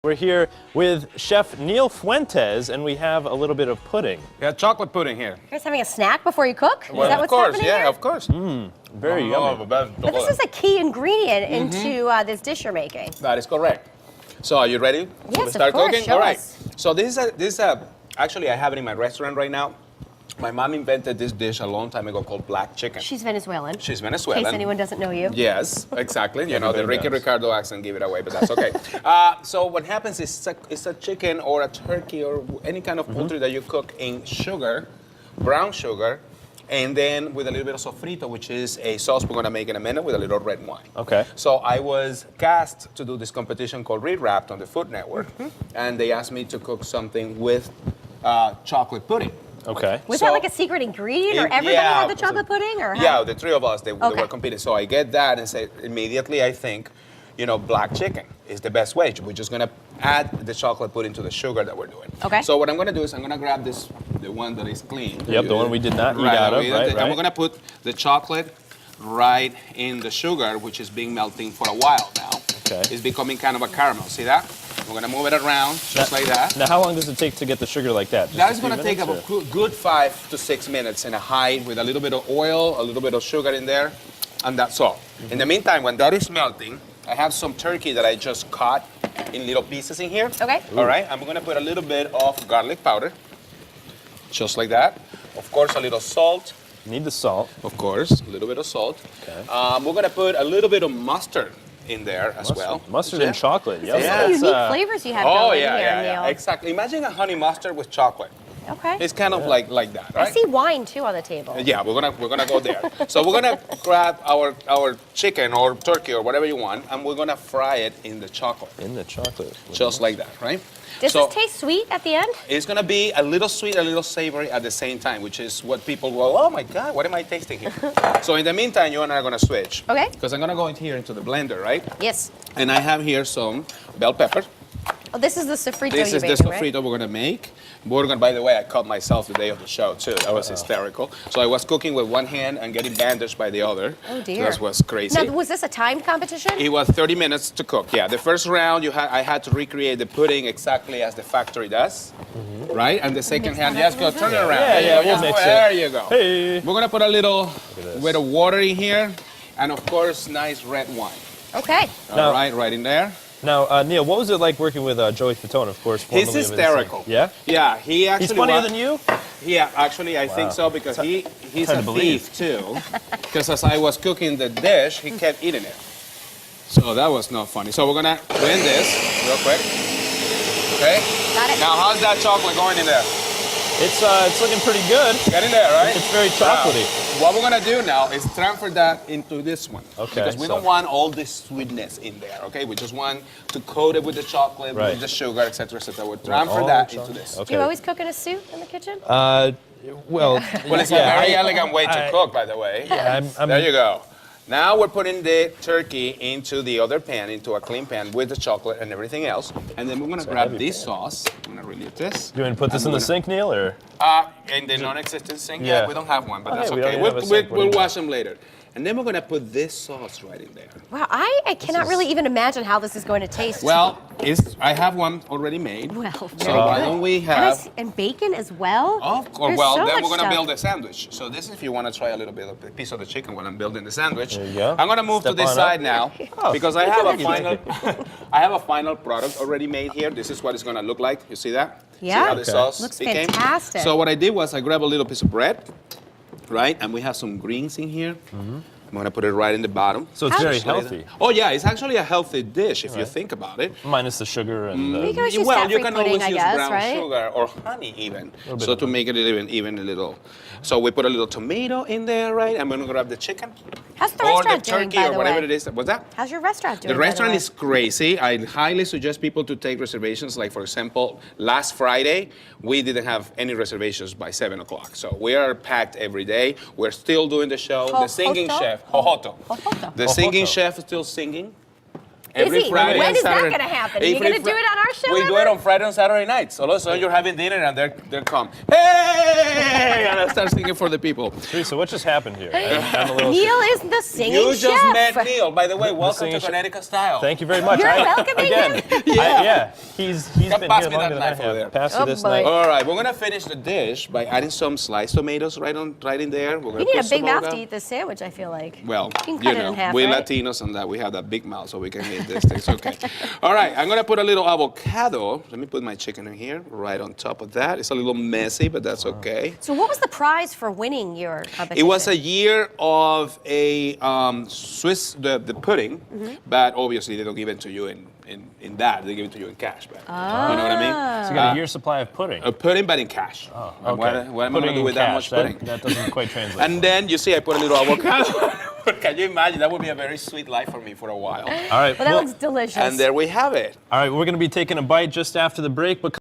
We're here with Chef Neil Fuentes, and we have a little bit of pudding. Yeah, chocolate pudding here. You guys having a snack before you cook? Well, Is that what's happening here? Of course. Very yummy. But this is a key ingredient into this dish you're making. That is correct. So are you ready Yes, to start of course. cooking? Show All right. us. So this is actually I have it in my restaurant right now. My mom invented this dish a long time ago called black chicken. She's Venezuelan. She's In Venezuelan. case anyone doesn't know you. Yes, exactly. You know, the Ricky does. Ricardo accent gave it away, but that's okay. So what happens is it's a chicken or a turkey or any kind of poultry that you cook in sugar, brown sugar, and then with a little bit of sofrito, which is a sauce we're gonna make in a minute with a little red wine. Okay. So I was cast to do this competition called Rewrapped on the Food Network, and they asked me to cook something with chocolate pudding. Okay. Was So- that like a secret ingredient, or It- everybody yeah, had the chocolate pudding, or how? Yeah, the three of us, they Okay. were competing. So I get that and say, immediately I think, you know, black chicken is the best way. We're just gonna add the chocolate pudding to the sugar that we're doing. Okay. So what I'm gonna do is I'm gonna grab this, the one that is clean. Yep, the one we did not eat out of, right, And right. we're gonna put the chocolate right in the sugar, which has been melting for a while now. Okay. It's becoming kind of a caramel, see that? We're gonna move it around, just like that. Now, how long does it take to get the sugar like that? Just That a is few going to take minutes, about good 5 to 6 minutes in a high with a little bit of oil, a little bit of sugar in there, and that's all. In the meantime, when that is melting, I have some turkey that I just cut in little pieces in here. Okay. All right, I'm going to put a little bit of garlic powder, just like that. Of course, a little salt. Need the salt. Of course, a little bit of salt. Okay. We're going to put a little bit of mustard in there as well. Mustard Yeah. and chocolate. Yep. Some That's, unique flavors you have Oh, going yeah, here, yeah, Neil. exactly. Imagine a honey mustard with chocolate. Okay. It's kind of like that, right? I see wine too on the table. Yeah, we're gonna go there. So we're gonna grab our chicken or turkey or whatever you want, and we're gonna fry it in the chocolate, in the chocolate. just like that, right? Does So this taste sweet at the end? it's gonna be a little sweet, a little savory at the same time, which is what people go, oh my God, what am I tasting here? So in the meantime, you and I are gonna switch. Okay. Because I'm gonna go in here into the blender, right? Yes. And I have here some bell pepper. Oh, this is the sofrito This you're is the making, sofrito right? we're gonna make. We're gonna, by the way, I cut myself the day of the show too. That was hysterical. So I was cooking with one hand and getting bandaged by the other. Oh, dear. So that was crazy. Now, was this a timed competition? It was 30 minutes to cook. Yeah, the first round I had to recreate the pudding exactly as the factory does, right? And the second hand, yes, go turn it around. Yeah, yeah, we'll mix it. There you go. Hey. We're gonna put a little this. bit of water in here, and of course, nice red wine. Okay. Now- All right in there. Now, Neil, what was it like working with Joey Fatone, of course? He's formerly of hysterical. Yeah? Yeah, he actually. He's funnier wa- than you? Yeah, actually, I think Wow. so because he's hard a to believe. thief too. Because as I was cooking the dish, he kept eating it. So that was not funny. So we're gonna blend this real quick. Okay. Got it. Now, how's that chocolate going in there? It's looking pretty good. Get in there, right? It's very chocolatey. Now, what we're gonna do now is transfer that into this one. Okay, Because we so- don't want all this sweetness in there. Okay. We just want to coat it with the chocolate, Right. with the sugar, etc., etc. We'll transfer all that the into chocolate. this. Okay. Do you always cook in a suit in the kitchen? Well, Well, it's yeah, a very I- elegant way to I- cook, by the way. Yeah, I'm There you go. Now we're putting the turkey into the other pan, into a clean pan with the chocolate and everything else. And then we're gonna grab heavy this pan. sauce. I'm gonna relieve this. You want to put this I'm in the gonna- sink, Neil, or? In the non-existent sink, Yeah. yeah, we don't have one, but Oh, that's hey, we don't okay. even have a sink. What do We'll you wash them later. And then we're gonna put this sauce right in there. Wow, I cannot really even imagine how this is going to taste. Well, I have one already made. Well, So very why good. don't we And, have... bacon as well? Of course. There's Well, so then much we're gonna stuff. build a sandwich. So this is if you want to try a little bit of a piece of the chicken while I'm building the sandwich. There you go. I'm gonna move Step to this on side up. now Oh, because I have a thank you. final. I have a final product already made here. This is what it's gonna look like. You see that? Yeah. See how the Okay. sauce Looks became? fantastic. So what I did was I grabbed a little piece of bread, right, and we have some greens in here. I'm gonna put it right in the bottom. So it's very Just like healthy, that. Oh yeah, it's actually a healthy dish if you Right. think about it. minus the sugar and You can always use Well, you fat-free can pudding, always I use guess, brown right? sugar or honey even, bit so of to make it even a little. So we put a little tomato in there, right? I'm gonna grab the chicken How's the or the restaurant doing, turkey by or the whatever way? it is. What's that? How's your restaurant doing? The by restaurant way? is crazy. I highly suggest people to take reservations. Like for example, last Friday we didn't have any reservations by 7 o'clock. So we are packed every day. We're still doing the show. The singing Hojoto? chef, Hojoto. Hojoto. The singing Hojoto. chef is still singing. Every Is he? Friday When and is that Saturday. going to happen? Are you Every going to do Fri- it on our show We do ever? it on Friday and Saturday nights. All of a sudden you're having dinner and they're come, hey! And I start singing for the people. Teresa, what just happened here? I'm a little. Neil is the singing You just chef. met Neil. By the way, welcome singing to chef. Connecticut Style. Thank you very much. You're welcoming again. him? Yeah, he's been here pass me that longer than I knife over there. have. Pass Oh, you this boy. knife. All right, we're gonna finish the dish by adding some sliced tomatoes right in there. We're gonna You need put a big some mouth of to that. eat this sandwich, I feel like. Well, You can you cut it know, in half, we right? Latinos and that we have that big mouth, so we can eat these things. Okay. All right, I'm gonna put a little avocado. Let me put my chicken in here, right on top of that. It's a little messy, but that's okay. So what was the prize for winning your competition? It was a year of a Swiss the pudding, Mm-hmm. but obviously they don't give it to you in that. They give it to you in cash. But you know what I mean? So you got a year's supply of pudding. A pudding, but in cash. Oh, And okay. what am I Pudding gonna do in with that cash. much pudding? That doesn't quite translate. And then you see, I put a little avocado. Can you imagine? That would be a very sweet life for me for a while. All right. Well, that looks delicious. And there we have it. all right. We're going to be taking a bite just after the break, but